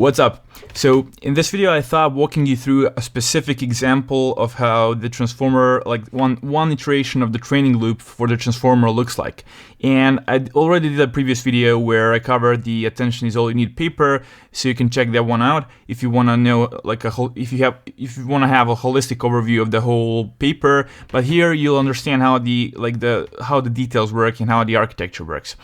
What's up? So in this video, I thought walking you through a specific example of how the transformer, like one iteration of the training loop for the transformer looks like. And I already did a previous video where I covered the attention is all you need paper, so you can check that one out if you want to know, like if you want to have a holistic overview of the whole paper. But here you'll understand how the details work and how the architecture works.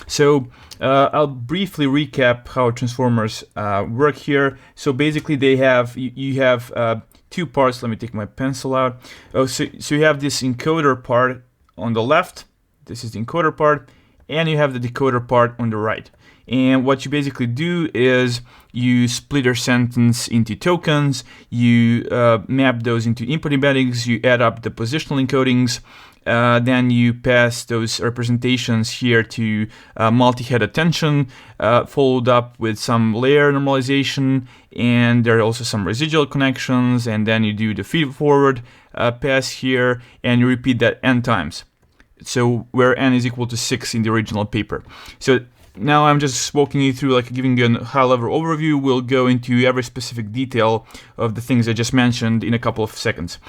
So I'll briefly recap how transformers work here. So basically, you have two parts. Let me take my pencil out. So you have this encoder part on the left. This is the encoder part, and you have the decoder part on the right. And what you basically do is you split your sentence into tokens. You map those into input embeddings. You add up the positional encodings. Then you pass those representations here to multi-head attention, followed up with some layer normalization, and there are also some residual connections, and then you do the feed-forward pass here, and you repeat that n times. So where n is equal to 6 in the original paper. So now I'm just walking you through, like giving you a high-level overview. We'll go into every specific detail of the things I just mentioned in a couple of seconds.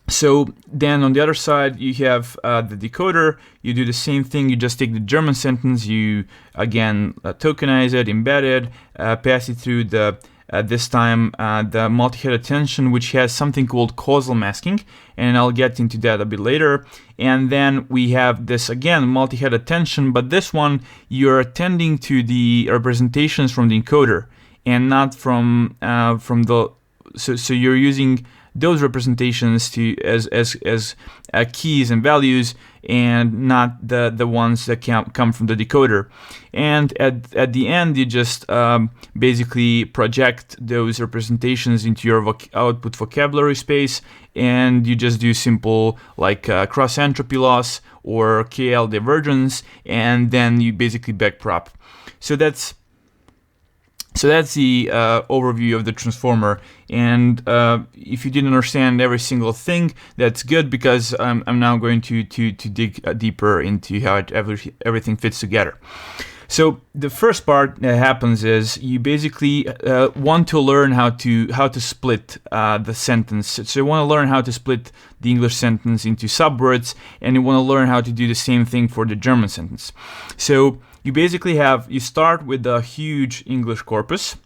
So then on the other side, you have the decoder. You do the same thing. You just take the German sentence, you again tokenize it, embed it, pass it through the this time the multi-head attention, which has something called causal masking, and I'll get into that a bit later. And then we have this again multi-head attention, but this one you're attending to the representations from the encoder and not from the. So you're using those representations as keys and values, and not the ones that come from the decoder. And at the end, you just basically project those representations into your output vocabulary space, and you just do simple like cross entropy loss or KL divergence, and then you basically backprop. So that's the overview of the transformer. And if you didn't understand every single thing, that's good, because I'm now going to dig deeper into how everything fits together. So the first part that happens is you basically want to learn how to split the sentence. So you want to learn how to split the English sentence into subwords, and you want to learn how to do the same thing for the German sentence. So you basically you start with a huge English corpus,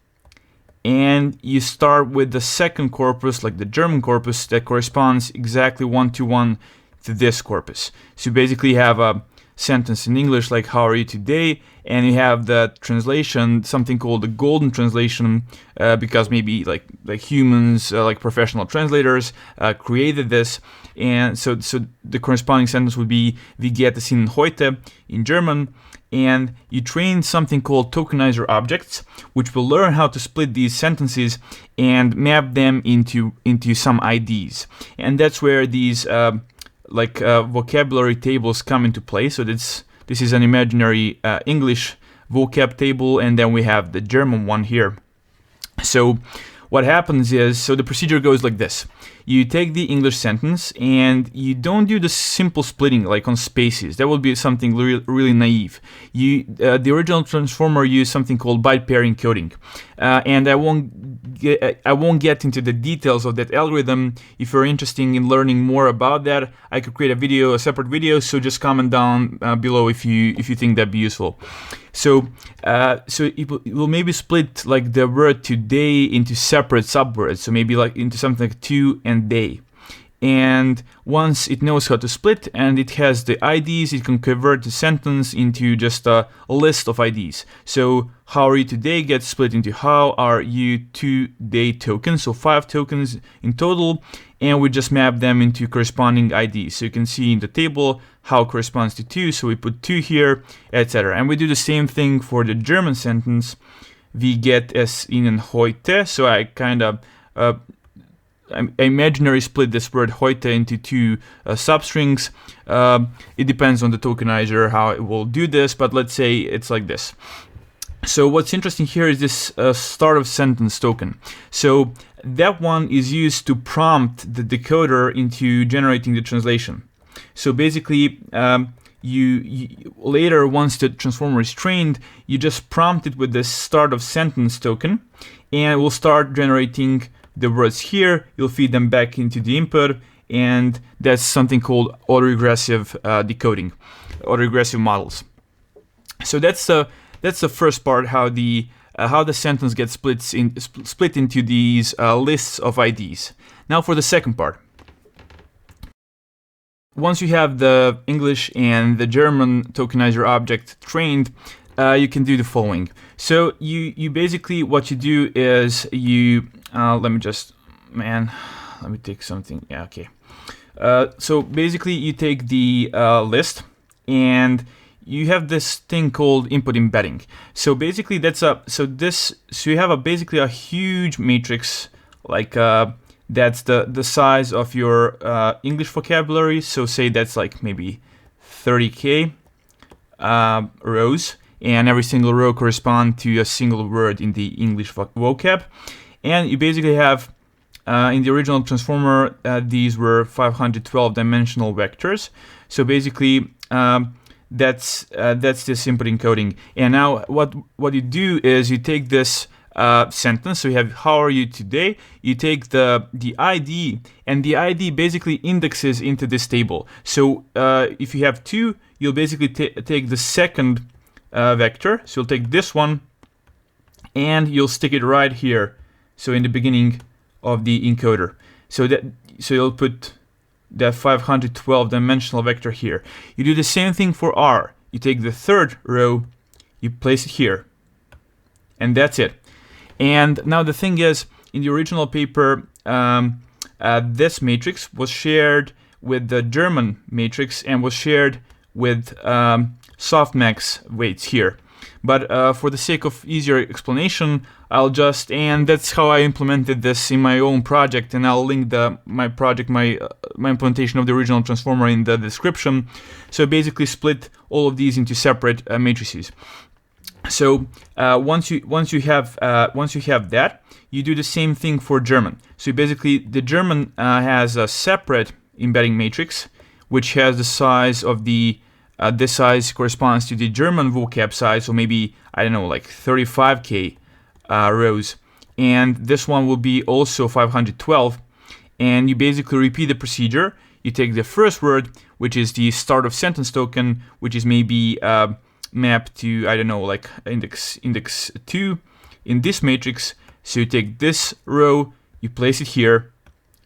and you start with the second corpus, like the German corpus, that corresponds exactly one-to-one to this corpus. So you basically have a sentence in English like "How are you today?" and you have the translation, something called the golden translation, because maybe like humans, like professional translators, created this. And so the corresponding sentence would be "Wie geht es Ihnen heute?" in German. And you train something called tokenizer objects, which will learn how to split these sentences and map them into some IDs. And that's where these vocabulary tables come into play. So this is an imaginary English vocab table, and then we have the German one here. So what happens is, so the procedure goes like this. You take the English sentence and you don't do the simple splitting like on spaces. That would be something really naive. The original transformer used something called byte pair encoding, and I won't get into the details of that algorithm. If you're interested in learning more about that, I could create a separate video. So just comment down below if you think that'd be useful. So it will maybe split like the word today into separate subwords. So maybe like into something like to and day. And once it knows how to split and it has the IDs, it can convert the sentence into just a list of IDs. So "How are you today?" gets split into "How are you today?" tokens, so 5 tokens in total, and we just map them into corresponding IDs. So you can see in the table how corresponds to 2, so we put 2 here, etc. And we do the same thing for the German sentence, "Wie geht es Ihnen heute?" So I kind of I imaginary split this word heute into 2 substrings. It depends on the tokenizer how it will do this, but let's say it's like this. So what's interesting here is this start of sentence token. So that one is used to prompt the decoder into generating the translation. So basically, you later, once the transformer is trained, you just prompt it with this start of sentence token, and it will start generating the words here. You'll feed them back into the input, and that's something called autoregressive decoding, autoregressive models. So that's the first part, how the sentence gets split into these lists of IDs. Now for the second part. Once you have the English and the German tokenizer object trained, you can do the following. So you basically, what you do is you let me take something. Yeah, okay. So basically, you take the list, and you have this thing called input embedding. So basically, you have basically a huge matrix, like that's the size of your English vocabulary. So say that's like maybe 30K rows, and every single row corresponds to a single word in the English vocab. And you basically have, in the original transformer, these were 512 dimensional vectors. So basically, that's this input encoding. And now what you do is you take this sentence. So you have, how are you today? You take the ID, and the ID basically indexes into this table. So if you have 2, you'll basically take the second vector. So you'll take this one, and you'll stick it right here. So in the beginning of the encoder. So you'll put that 512 dimensional vector here. You do the same thing for R. You take the third row, you place it here, and that's it. And now the thing is, in the original paper, this matrix was shared with the German matrix and was shared with softmax weights here. But for the sake of easier explanation, and that's how I implemented this in my own project, and I'll link my implementation of the original transformer in the description. So I basically split all of these into separate matrices. So once you have that, you do the same thing for German. So basically, the German has a separate embedding matrix, which has the size of this size corresponds to the German vocab size, so maybe, I don't know, like 35K rows. And this one will be also 512. And you basically repeat the procedure. You take the first word, which is the start of sentence token, which is maybe mapped to, I don't know, like index 2 in this matrix. So you take this row, you place it here,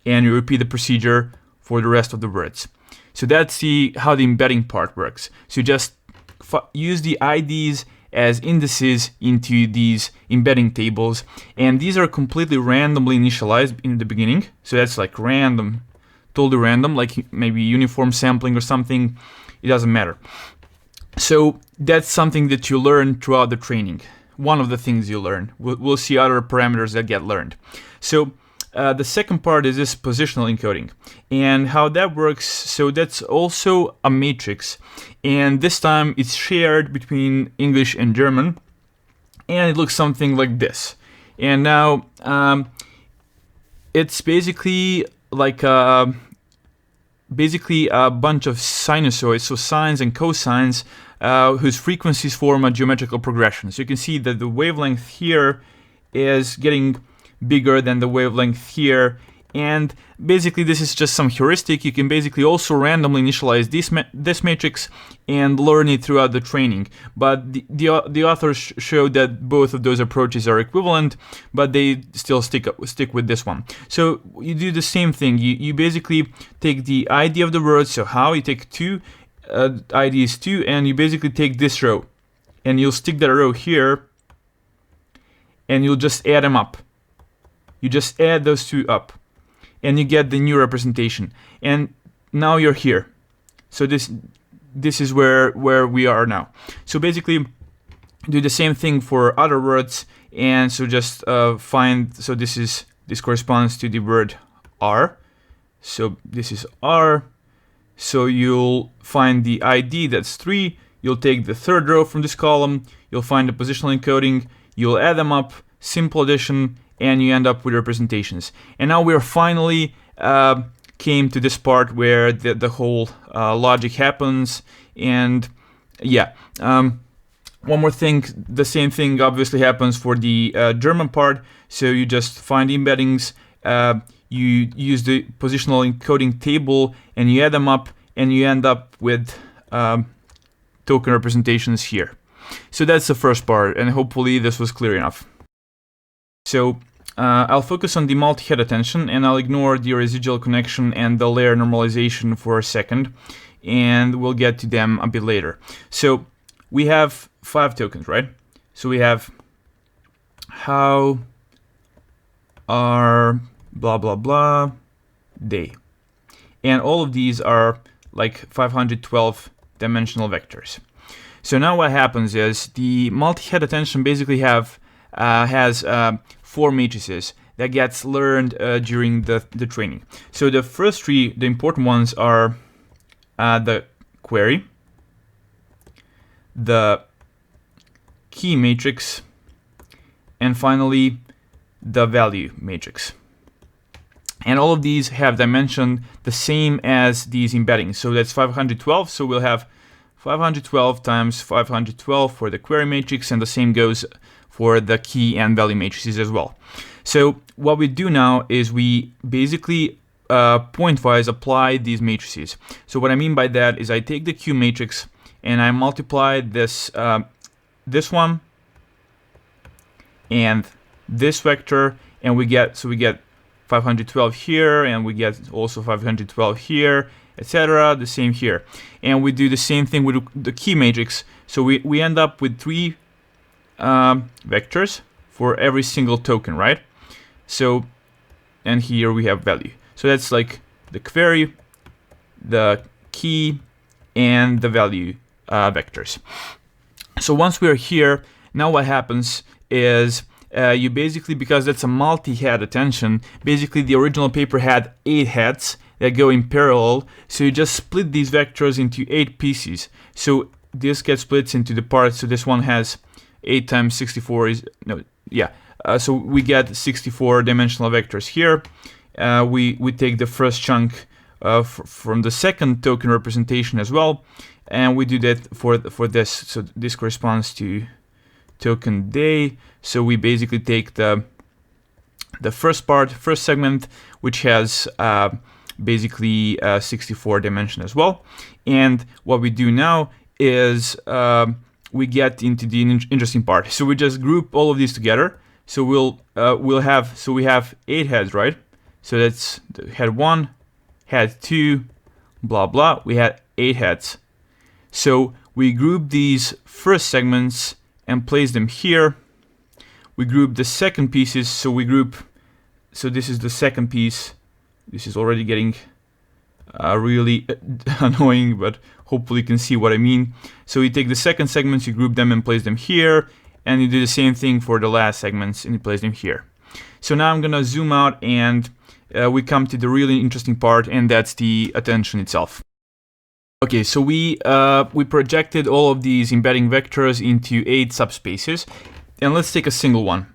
and you repeat the procedure for the rest of the words. So that's how the embedding part works. So you just use the IDs as indices into these embedding tables, and these are completely randomly initialized in the beginning. So that's like random, totally random, like maybe uniform sampling or something. It doesn't matter. So that's something that you learn throughout the training. One of the things you learn. We'll see other parameters that get learned. So the second part is this positional encoding, and how that works. So that's also a matrix, and this time it's shared between English and German, and it looks something like this. And now it's basically like a bunch of sinusoids, so sines and cosines, whose frequencies form a geometrical progression. So you can see that the wavelength here is getting bigger than the wavelength here, and basically this is just some heuristic. You can basically also randomly initialize this matrix and learn it throughout the training. But the authors show that both of those approaches are equivalent, but they still stick with this one. So you do the same thing. You basically take the ID of the word. So how you take two IDs 2, and you basically take this row, and you'll stick that row here, and you'll just add them up. You just add those two up, and you get the new representation. And now you're here. So this is where we are now. So basically, do the same thing for other words, and so just find. So this corresponds to the word R. So this is R. So you'll find the ID, that's 3. You'll take the third row from this column. You'll find the positional encoding. You'll add them up, simple addition, and you end up with representations. And now we're finally came to this part where the whole logic happens, And yeah, one more thing, the same thing obviously happens for the German part. So you just find embeddings, you use the positional encoding table, and you add them up, and you end up with token representations here. So that's the first part, and hopefully this was clear enough. So I'll focus on the multi-head attention, and I'll ignore the residual connection and the layer normalization for a second, and we'll get to them a bit later. So we have 5 tokens, right? So we have how are blah blah blah day, and all of these are like 512 dimensional vectors. So now what happens is the multi-head attention basically has 4 matrices that gets learned during the training. So the first 3, the important ones, are the query, the key matrix, and finally the value matrix. And all of these have dimension the same as these embeddings. So that's 512. So we'll have 512 times 512 for the query matrix, and the same goes for the key and value matrices as well. So what we do now is we basically pointwise apply these matrices. So what I mean by that is I take the Q matrix and I multiply this this one and this vector, and we get 512 here, and we get also 512 here, etc. The same here, and we do the same thing with the key matrix. So we end up with 3 vectors for every single token, right? So, and here we have value. So that's like the query, the key, and the value vectors. So once we're here, now what happens is you basically, because that's a multi-head attention, basically the original paper had 8 heads that go in parallel. So you just split these vectors into 8 pieces. So this gets split into the parts. So this one has 8 times 64 is, no, yeah. So we get 64 dimensional vectors here. We take the first chunk from the second token representation as well, and we do that for this. So this corresponds to token day. So we basically take the first segment, which has basically 64 dimension as well. And what we do now is we get into the interesting part. So we just group all of these together. So we have 8 heads, right? So that's head 1, head 2, blah blah. We had 8 heads. So we group these first segments and place them here. We group the second pieces. So this is the second piece. This is already getting really annoying, but hopefully you can see what I mean. So you take the second segments, you group them and place them here, and you do the same thing for the last segments and you place them here. So now I'm gonna zoom out, and we come to the really interesting part, and that's the attention itself. Okay, so we projected all of these embedding vectors into 8 subspaces, and let's take a single one.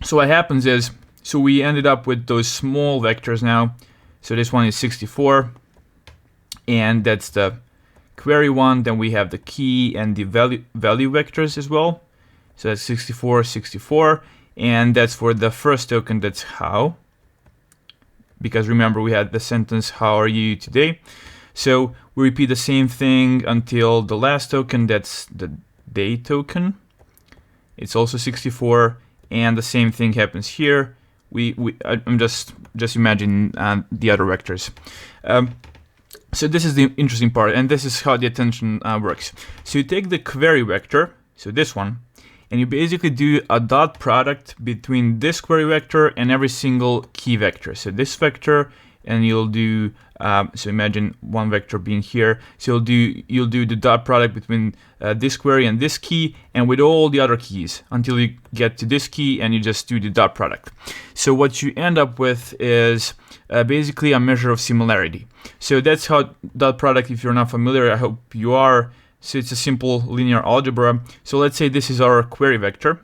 So what happens is, so we ended up with those small vectors now. So this one is 64, and that's the query one. Then we have the key and the value vectors as well. So that's 64, 64, and that's for the first token, that's how. Because remember, we had the sentence, how are you today? So we repeat the same thing until the last token, that's the day token. It's also 64, and the same thing happens here. I'm just imagine the other vectors. So this is the interesting part, and this is how the attention works. So you take the query vector, so this one, and you basically do a dot product between this query vector and every single key vector. So this vector, and you'll do, so imagine one vector being here. So you'll do the dot product between this query and this key, and with all the other keys until you get to this key, and you just do the dot product. So what you end up with is basically a measure of similarity. So that's how dot product, if you're not familiar, I hope you are. So it's a simple linear algebra. So let's say this is our query vector,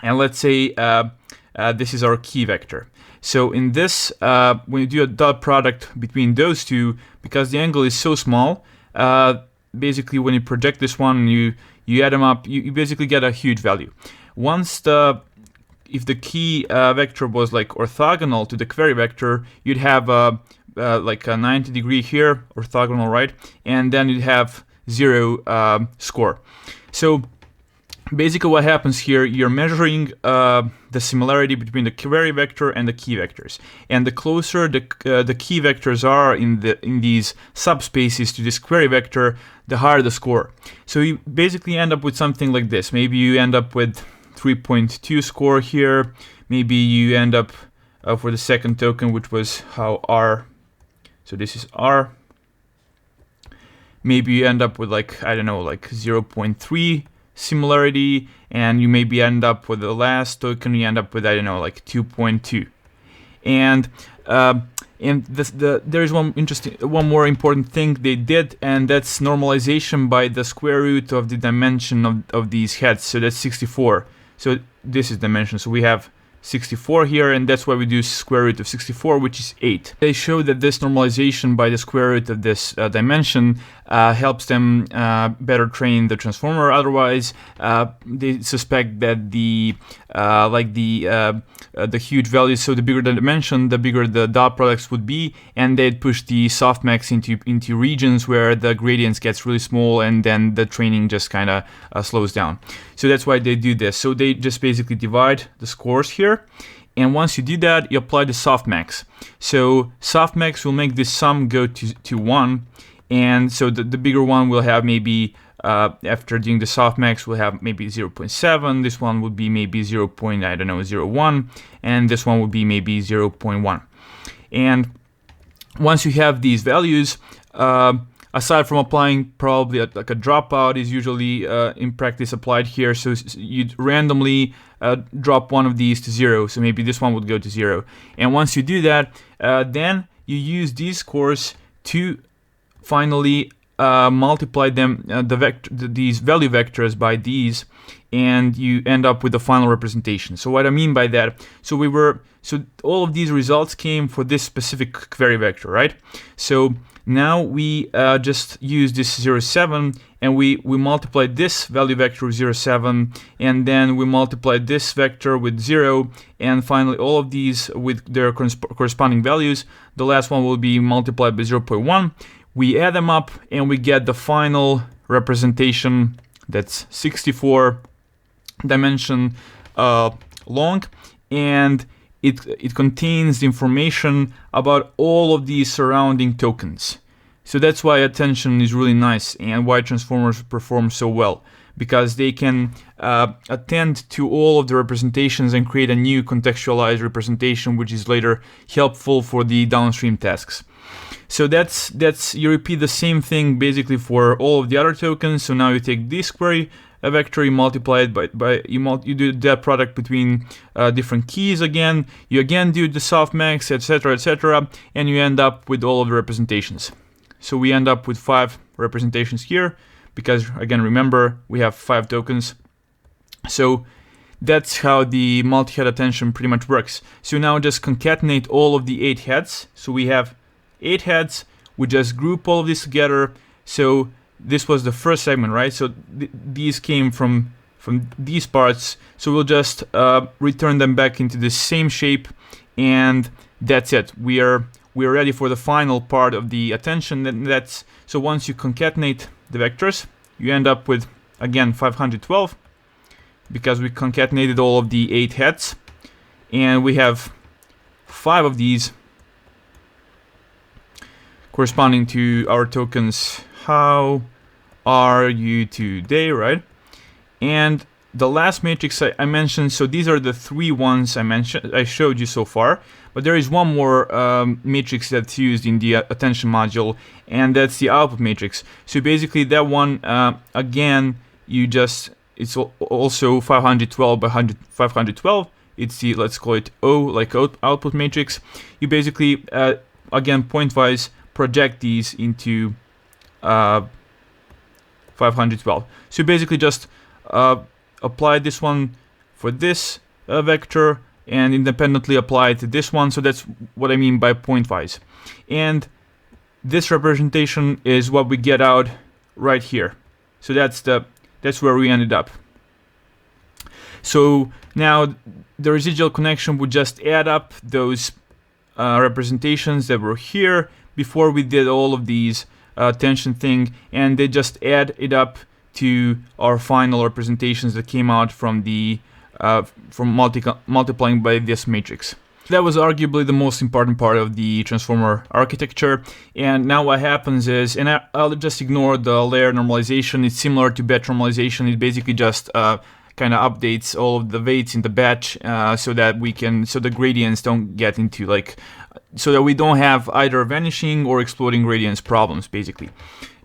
and let's say this is our key vector. So in this, when you do a dot product between those two, because the angle is so small, basically when you project this one and you add them up, you basically get a huge value. If the key vector was like orthogonal to the query vector, you'd have like a 90 degree here, orthogonal, right? And then you'd have 0 score. So basically what happens here, you're measuring the similarity between the query vector and the key vectors. And the closer the key vectors are in these subspaces to this query vector, the higher the score. So you basically end up with something like this. Maybe you end up with 3.2 score here. Maybe you end up for the second token, which was how R. So this is R. Maybe you end up with like, I don't know, like 0.3 similarity, and you maybe end up with the last token, you end up with, I don't know, like 2.2. And there is one more important thing they did, and that's normalization by the square root of the dimension of these heads. So that's 64. So this is dimension. So we have 64 here, and that's why we do square root of 64, which is 8. They show that this normalization by the square root of this dimension helps them better train the transformer. Otherwise, they suspect that the huge values, so the bigger the dimension, the bigger the dot products would be, and they'd push the softmax into regions where the gradients gets really small, and then the training just kind of slows down. So that's why they do this. So they just basically divide the scores here, and once you do that, you apply the softmax. So softmax will make this sum go to 1, and so the bigger one will have maybe after doing the softmax, we'll have maybe 0.7. This one would be maybe 0.01, and this one would be maybe 0.1. And once you have these values, aside from applying probably like a dropout is usually in practice applied here. So you'd randomly drop one of these to 0. So maybe this one would go to 0. And once you do that, then you use these scores to finally multiply them, these value vectors by these, and you end up with the final representation. So what I mean by that, so all of these results came for this specific query vector, right? So now we just use this 0.7, and we multiply this value vector with 0.7, and then we multiply this vector with 0, and finally all of these with their corresponding values. The last one will be multiplied by 0.1. We add them up, and we get the final representation that's 64 dimension long, and it contains the information about all of these surrounding tokens. So that's why attention is really nice, and why transformers perform so well, because they can attend to all of the representations and create a new contextualized representation, which is later helpful for the downstream tasks. So that's you repeat the same thing basically for all of the other tokens. So now you take this query vector, you multiply it by you do that product between different keys again. You again do the softmax, etc., and you end up with all of the representations. So we end up with 5 representations here, because again, remember, we have 5 tokens. So that's how the multi-head attention pretty much works. So now just concatenate all of the 8 heads. So we have 8 heads. We just group all of this together. So this was the first segment, right? So these came from these parts. So we'll just return them back into the same shape, and that's it. We are ready for the final part of the attention. And so once you concatenate the vectors, you end up with again 512, because we concatenated all of the 8 heads, and we have 5 of these corresponding to our tokens. How are you today, right? And the last matrix I mentioned, so these are the 3 ones I showed you so far, but there is one more matrix that's used in the attention module, and that's the output matrix. So basically that one, again, it's also 512 by 512. It's the, let's call it O, like output matrix. You basically, again, pointwise project these into 512. So basically just apply this one for this vector, and independently apply it to this one. So that's what I mean by pointwise. And this representation is what we get out right here. So that's where we ended up. So now the residual connection would just add up those representations that were here before we did all of these tension thing, and they just add it up to our final representations that came out from the multiplying by this matrix. That was arguably the most important part of the transformer architecture. And now what happens is, and I'll just ignore the layer normalization. It's similar to batch normalization. It basically just kind of updates all of the weights in the batch so that the gradients don't get into so that we don't have either vanishing or exploding gradients problems, basically.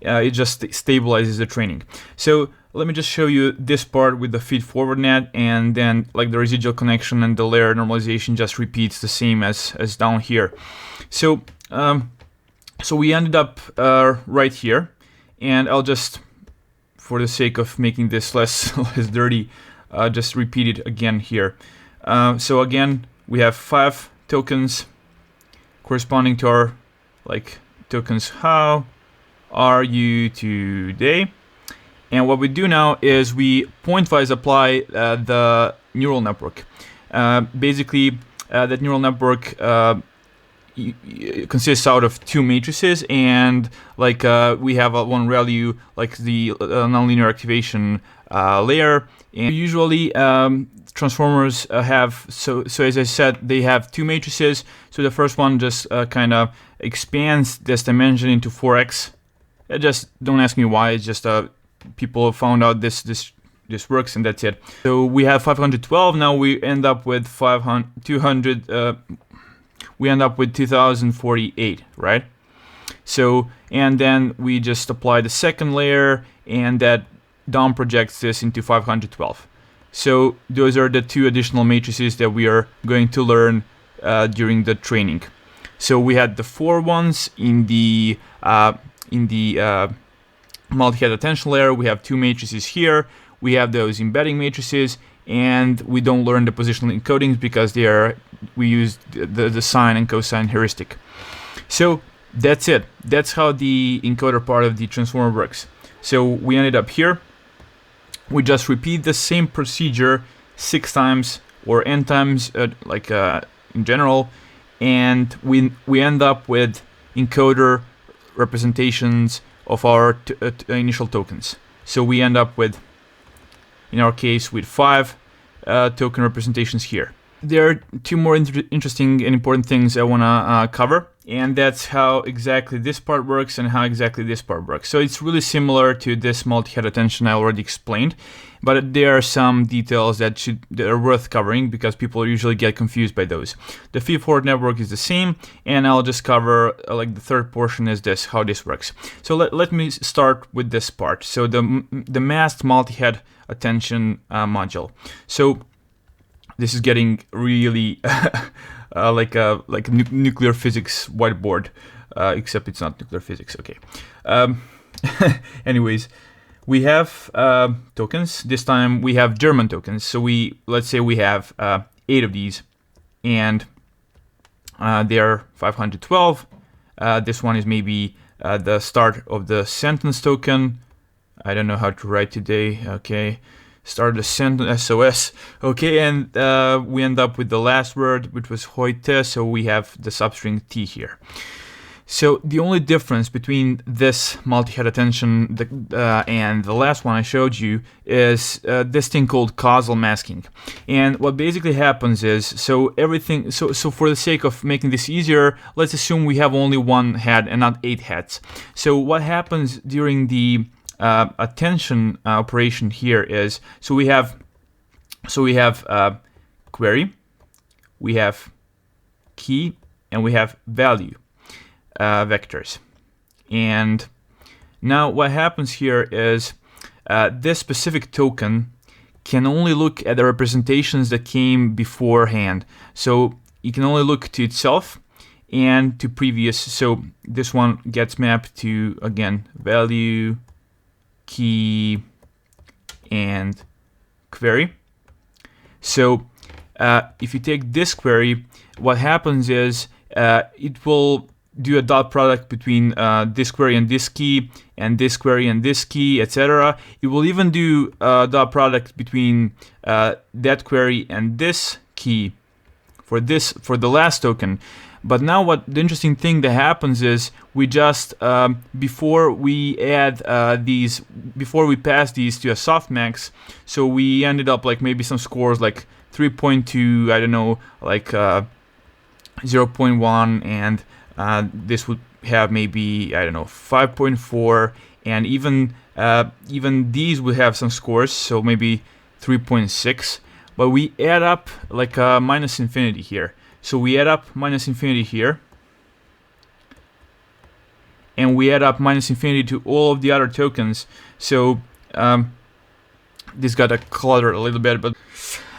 It just stabilizes the training. So let me just show you this part with the feed-forward net, and then the residual connection and the layer normalization just repeats the same as down here. So we ended up right here, and I'll just, for the sake of making this less dirty, just repeat it again here. So again, we have 5 tokens corresponding to our tokens. How are you today? And what we do now is we pointwise apply the neural network. Basically, that neural network consists out of 2 matrices, and we have one value the nonlinear activation layer. And usually transformers have, so as I said, they have 2 matrices. So the first one just kind of expands this dimension into 4x. Just don't ask me why. It's just people found out this works, and that's it. So we have 512. Now we end up with 200. We end up with 2048, right? So, and then we just apply the second layer, and that down projects this into 512. So those are the 2 additional matrices that we are going to learn during the training. So we had the 4 ones in the multi-head attention layer. We have 2 matrices here. We have those embedding matrices, and we don't learn the positional encodings because we use the sine and cosine heuristic. So that's it. That's how the encoder part of the transformer works. So we ended up here. We just repeat the same procedure 6 times or n times, in general, and we end up with encoder representations of our initial tokens. So we end up with, in our case, with 5 token representations here. There are 2 more interesting and important things I want to cover, and that's how exactly this part works and how exactly this part works. So it's really similar to this multi-head attention I already explained, but there are some details that are worth covering because people usually get confused by those. The feed-forward network is the same, and I'll just cover the third portion is how this works. So let me start with this part. So the masked multi-head attention module. So this is getting really like a nuclear physics whiteboard, except it's not nuclear physics. Okay. Anyways, we have tokens. This time we have German tokens. So let's say we have 8 of these, and they are 512. This one is maybe the start of the sentence token. I don't know how to write today. Okay. Start the sentence, SOS. Okay, and we end up with the last word, which was heute, so we have the substring T here. So the only difference between this multi-head attention and the last one I showed you is this thing called causal masking. And what basically happens is, so for the sake of making this easier, let's assume we have only 1 head and not 8 heads. So what happens during the attention operation here is, so we have query, we have key, and we have value vectors. And now what happens here is this specific token can only look at the representations that came beforehand. So it can only look to itself and to previous. So this one gets mapped to, again, value, key, and query. So if you take this query, what happens is it will do a dot product between this query and this key, and this query and this key, etc. It will even do a dot product between that query and this key for the last token. But now what the interesting thing that happens is we just before we pass these to a softmax, so we ended up like maybe some scores like 3.2, I don't know, like 0.1, and this would have maybe, I don't know, 5.4, and even these would have some scores, so maybe 3.6. But we add up like minus infinity here. So we add up minus infinity here, and we add up minus infinity to all of the other tokens. So this got a clutter a little bit, but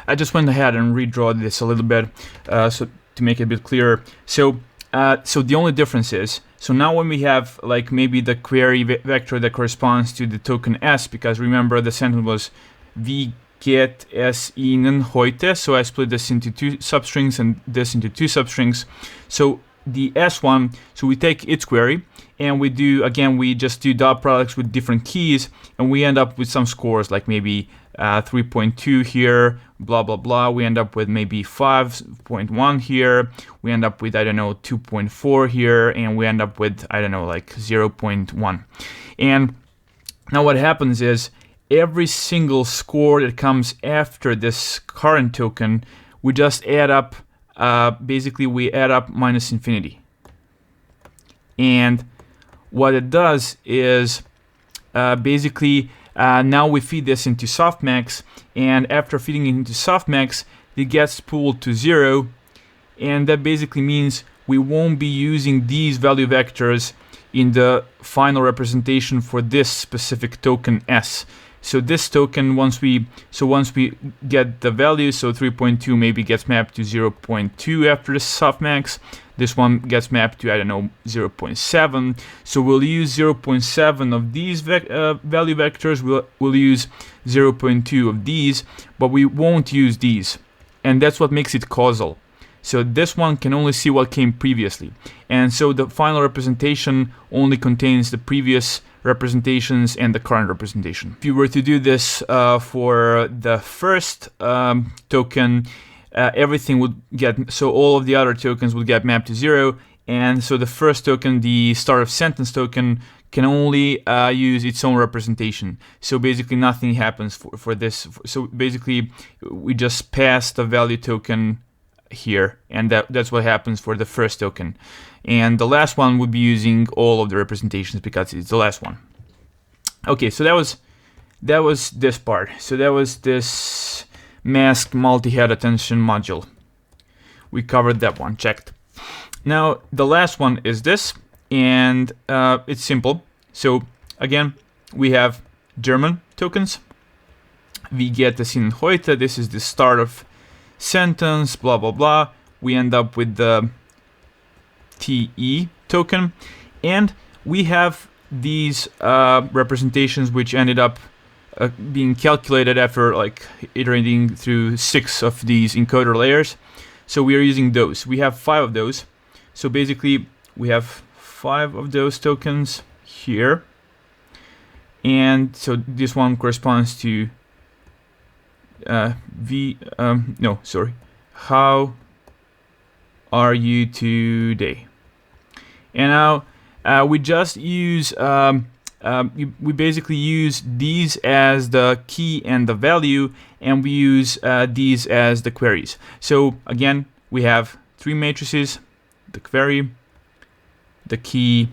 I just went ahead and redraw this a little bit so to make it a bit clearer. So the only difference is, so now when we have like maybe the query vector that corresponds to the token S, because remember the sentence was v get s ihnen heute, so I split this into two substrings and this into two substrings. So the S one, so we take its query and we just do dot products with different keys, and we end up with some scores like maybe 3.2 here, blah blah blah. We end up with maybe 5.1 here. We end up with, I don't know, 2.4 here, and we end up with, I don't know, like 0.1. And now what happens is every single score that comes after this current token, we just add up. Basically, we add up minus infinity. And what it does is basically now we feed this into softmax, and after feeding it into softmax, it gets pooled to 0, and that basically means we won't be using these value vectors in the final representation for this specific token S. So this token, once we get the value, so 3.2 maybe gets mapped to 0.2 after the softmax. This one gets mapped to, I don't know, 0.7. So we'll use 0.7 of these value vectors. We'll use 0.2 of these, but we won't use these. And that's what makes it causal. So this one can only see what came previously. And so the final representation only contains the previous representations and the current representation. If you were to do this for the first token, everything would get, so all of the other tokens would get mapped to 0, and so the first token, the start of sentence token, can only use its own representation. So basically nothing happens for this. So basically we just pass the value token here, and that's what happens for the first token. And the last one would be using all of the representations because it's the last one. Okay, so that was this part. So that was this masked multi-head attention module. We covered that one, checked. Now the last one is this, and it's simple. So again, we have German tokens. We get the Ihnen heute. This is the start of sentence, blah blah blah. We end up with the TE token, and we have these representations which ended up being calculated after like iterating through 6 of these encoder layers. So we are using those. We have 5 of those. So basically we have 5 of those tokens here, and so this one corresponds to how are you today? And now we just use we basically use these as the key and the value, and we use these as the queries. So again, we have 3 matrices: the query, the key,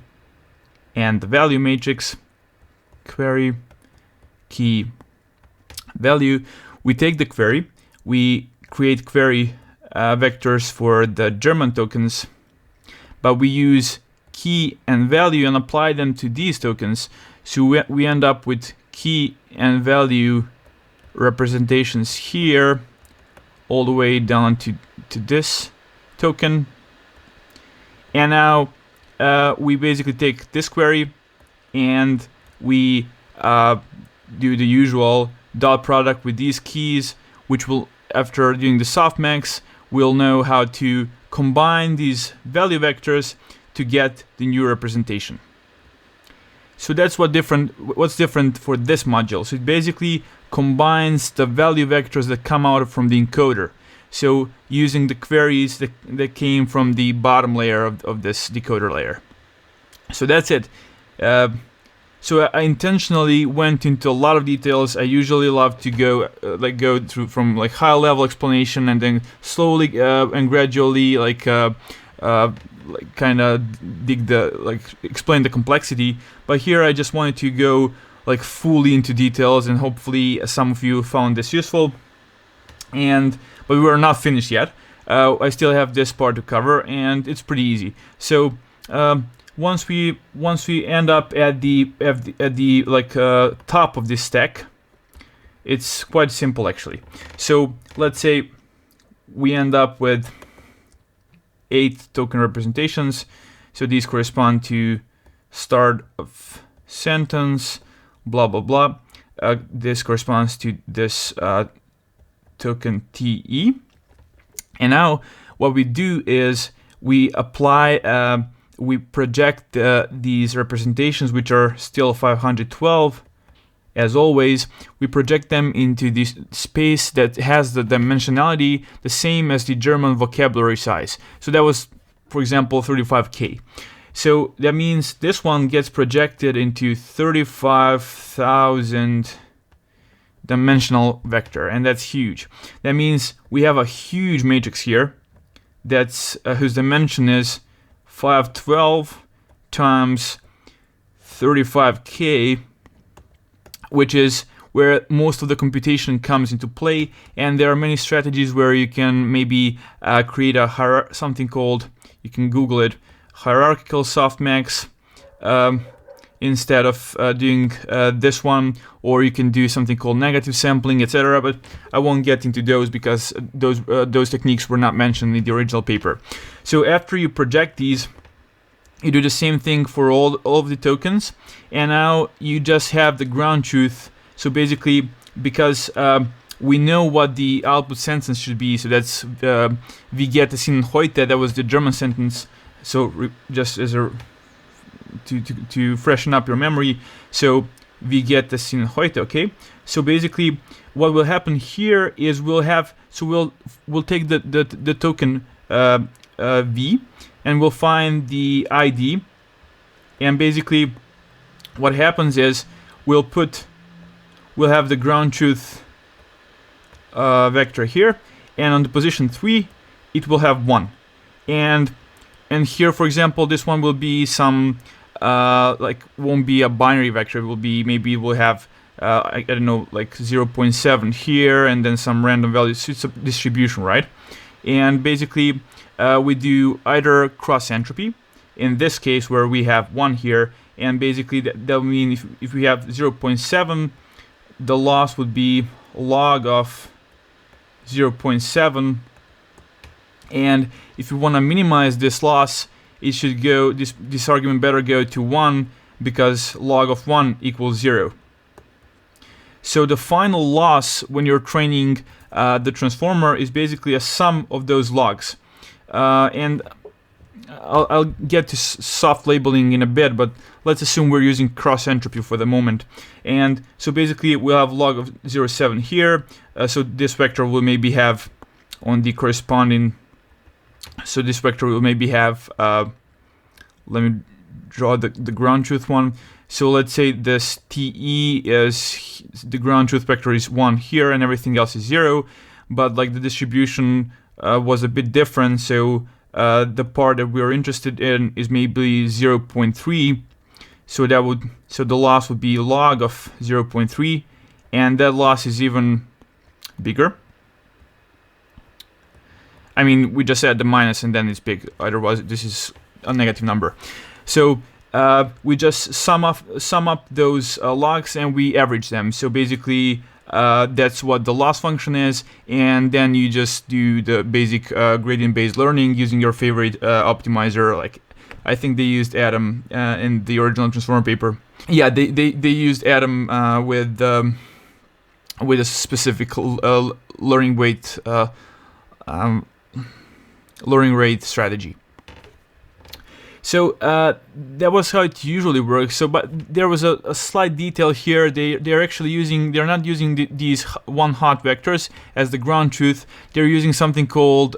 and the value matrix. Query, key, value. We take the query, we create query vectors for the German tokens, but we use key and value and apply them to these tokens. So we end up with key and value representations here all the way down to this token. And now we basically take this query and we do the usual dot product with these keys, which will after doing the softmax, we'll know how to combine these value vectors to get the new representation. So that's what's different for this module. So it basically combines the value vectors that come out from the encoder. So using the queries that came from the bottom layer of this decoder layer. So that's it. So I intentionally went into a lot of details. I usually love to go through from like high level explanation and then slowly and gradually kind of explain the complexity. But here I just wanted to go like fully into details, and hopefully some of you found this useful. But we are not finished yet. I still have this part to cover, and it's pretty easy. So once we end up at the top of this stack, it's quite simple actually. So let's say we end up with 8 token representations. So these correspond to start of sentence, blah blah blah. This corresponds to this token TE. And now what we do is we apply, we project these representations, which are still 512. As always, we project them into this space that has the dimensionality the same as the German vocabulary size. So that was, for example, 35K. So that means this one gets projected into 35,000 dimensional vector, and that's huge. That means we have a huge matrix here that's whose dimension is 512 times 35K, which is where most of the computation comes into play. And there are many strategies where you can maybe create a something called, you can Google it, hierarchical softmax instead of doing this one, or you can do something called negative sampling, etc. But I won't get into those because those techniques were not mentioned in the original paper. So after you project these, you do the same thing for all of the tokens, and now you just have the ground truth. So basically, because we know what the output sentence should be, so that's "Wie geht es Ihnen heute?" That was the German sentence. So just as a to freshen up your memory, so "Wie geht es Ihnen heute?" Okay. So basically, what will happen here is we'll take the token V, and we'll find the ID, and basically what happens is we'll have the ground truth vector here, and on the position 3 it will have 1, and here, for example, this one will be some won't be a binary vector. It will be, maybe we'll have I don't know, like 0.7 here, and then some random values. So it's a distribution, right? And basically we do either cross entropy, in this case where we have 1 here, and basically that will mean if we have 0.7, the loss would be log of 0.7, and if you want to minimize this loss, it should go, this argument better go to 1, because log of 1 equals 0. So the final loss when you're training the transformer is basically a sum of those logs. And I'll get to soft labeling in a bit, but let's assume we're using cross entropy for the moment. And so basically we'll have log of 0.7 here. So this vector will maybe have on the corresponding, so this vector will maybe have, let me draw the ground truth one. So let's say this TE is, the ground truth vector is 1 here, and everything else is 0. But like the distribution was a bit different, so the part that we're interested in is maybe 0.3. So the loss would be log of 0.3, and that loss is even bigger. I mean, we just add the minus and then it's big. Otherwise, this is a negative number. So we just sum up those logs and we average them. So basically, that's what the loss function is, and then you just do the basic gradient-based learning using your favorite optimizer. Like, I think they used Atom in the original transformer paper. Yeah, they used Atom with with a specific learning rate strategy. So that was how it usually works. So, but there was a slight detail here. They're not using these one hot vectors as the ground truth. They're using something called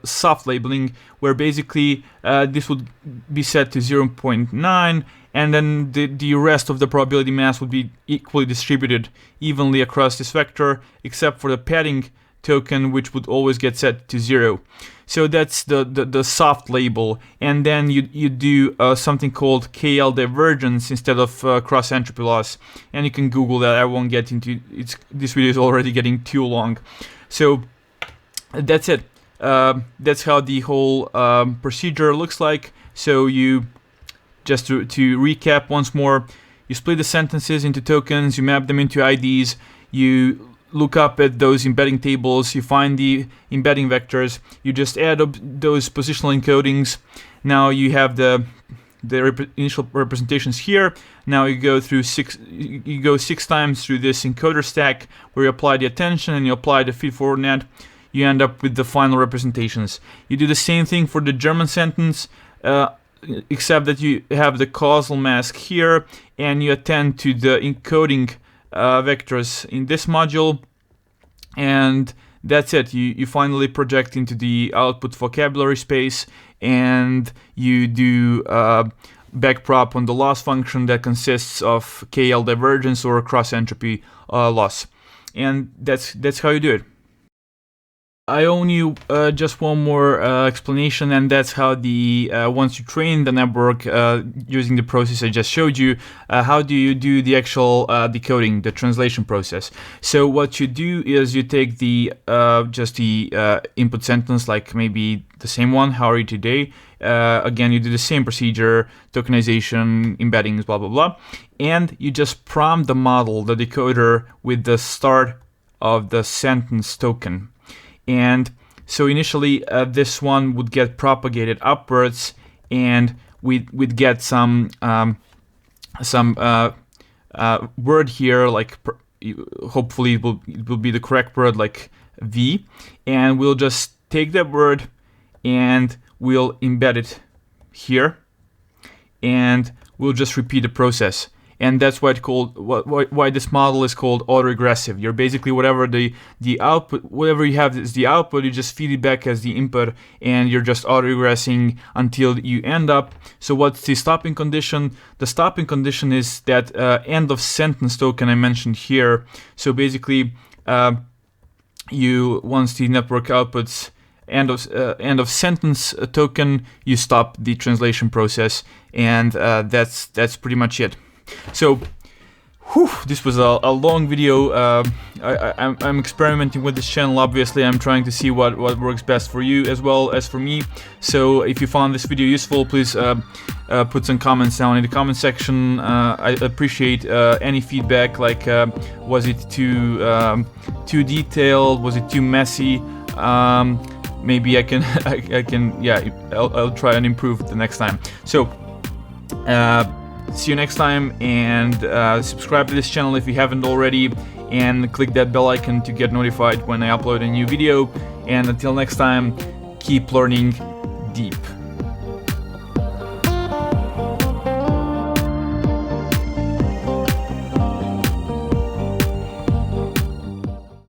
soft labeling, where basically this would be set to 0.9, and then the rest of the probability mass would be equally distributed evenly across this vector, except for the padding token, which would always get set to 0. So that's the soft label, and then you do something called KL divergence instead of cross entropy loss, and you can Google that. I won't get into it. This video is already getting too long. So that's it. That's how the whole procedure looks like. So you just to recap once more, you split the sentences into tokens, you map them into IDs, you look up at those embedding tables, you find the embedding vectors, you just add up those positional encodings. Now you have the initial representations here. Now you go six times through this encoder stack, where you apply the attention and you apply the feed-forward net. You end up with the final representations. You do the same thing for the German sentence, except that you have the causal mask here, and you attend to the encoding vectors in this module, and that's it. You finally project into the output vocabulary space, and you do backprop on the loss function that consists of KL divergence or cross entropy loss, and that's how you do it. I owe you just one more explanation, and that's how once you train the network using the process I just showed you, how do you do the actual decoding, the translation process. So what you do is you take just the input sentence, like maybe the same one, how are you today? Again, you do the same procedure, tokenization, embeddings, blah, blah, blah, and you just prompt the model, the decoder, with the start of the sentence token. And so initially this one would get propagated upwards, and we'd get some word here, like hopefully it will be the correct word, like V, and we'll just take that word and we'll embed it here, and we'll just repeat the process. And that's why why this model is called autoregressive. You're basically whatever the output, whatever you have is the output, you just feed it back as the input, and you're just autoregressing until you end up. So what's the stopping condition? The stopping condition is that end of sentence token I mentioned here. So basically, once the network outputs end of sentence token, you stop the translation process, and that's pretty much it. So, this was a long video. I'm experimenting with this channel. Obviously, I'm trying to see what works best for you as well as for me. So if you found this video useful, please put some comments down in the comment section. I appreciate any feedback, like was it too detailed, was it too messy? Maybe I can yeah, I'll try and improve the next time. So see you next time, and subscribe to this channel if you haven't already, and click that bell icon to get notified when I upload a new video. And until next time, keep learning deep.